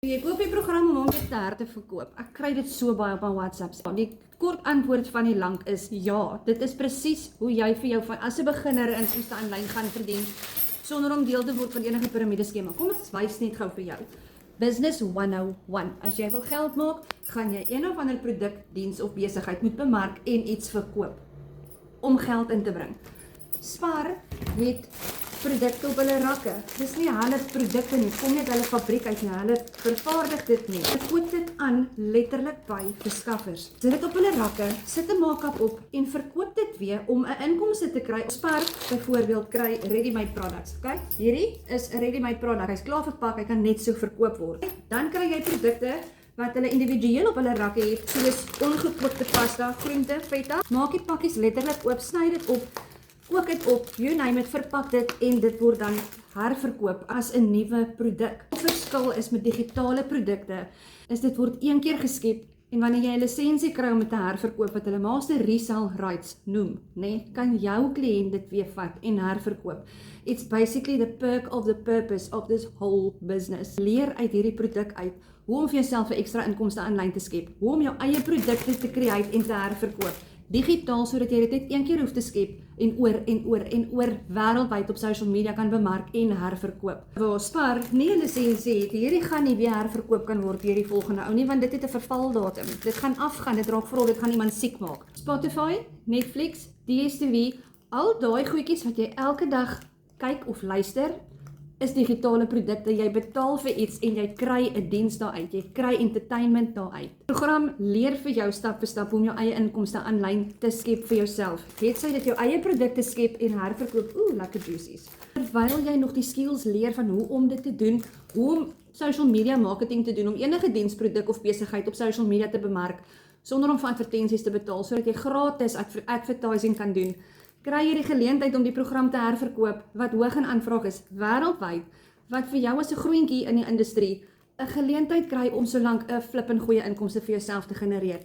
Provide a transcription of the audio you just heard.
Jy koop die program om hom te verkoop. Ek kry dit so baie op my WhatsApp. Die kort antwoord van die lank is ja, dit is presies hoe jy vir jou van as 'n beginner inkomste aanlyn gaan verdien sonder om deel te word van enige piramideskema. Kom ons wys net gou vir jou. Business 101. As jy wil geld maak, gaan jy een of ander produk, diens of besigheid moet bemark en iets verkoop om geld in te bring. Spar het produkte op hulle rakke. Dis nie hulle produkte nie, kom net hulle fabriek uit nie, hulle vervaardig dit nie. Hulle koop dit aan letterlik by verskaffers. Sit dit op hulle rakke, sit 'n markup op en verkoop dit weer om 'n inkomste te kry. Spar byvoorbeeld kry ready-made products, okay? Hierdie is 'n ready-made product. Hy's klaar verpak, hy kan net so verkoop word. Dan kry jy produkte wat hulle individueel op hulle rakke het, soos ongekookte pasta, groente, feta. Maak die pakkies letterlik oop, sny dit op, kook dit op, you name it, verpak dit en dit word dan herverkoop as 'n nuwe produk. Die verskil is met digitale produkte, is dit word een keer geskep en wanneer jy 'n lisensie kry om dit te herverkoop wat hulle master resale rights noem, kan jou kliënt dit weer vat en herverkoop. It's basically the perk of the purpose of this whole business. Leer uit hierdie produk uit hoe om vir jouself 'n ekstra inkomste aanlyn te skep, hoe om jou eie produkte te create en te herverkoop. Digitaal sodat jy dit net een keer hoef te skep en oor wêreldwyd op social media kan bemark en herverkoop. Waar Spar nie 'n lisensie het, hierdie gaan nie weer herverkoop kan word deur die volgende ou nie, want dit het 'n vervaldatum. Dit gaan afgaan, dit raak vrot, dit gaan iemand siek maak. Spotify, Netflix, DStv, al daai goedjies wat jy elke dag kyk of luister, is digitale produkte. Jy betaal vir iets en jy kry 'n diens daaruit. Jy kry entertainment daaruit. Die program leer vir jou stap vir stap om jou eie inkomste aanlyn te skep vir jouself. Het sy dit jou eie produkte skep en herverkoop. Lekker juicies. Terwyl jy nog die skills leer van hoe om dit te doen, hoe om social media marketing te doen, om enige diensproduk of besigheid op social media te bemark, sonder om vir advertensies te betaal, sodat jy gratis advertising kan doen, kry jy die geleentheid om die program te herverkoop wat hoog in aanvraag is wêreldwyd, wat vir jou as 'n groentjie in die industrie 'n geleentheid kry om solank 'n flippend goeie inkomste vir jouself te genereer.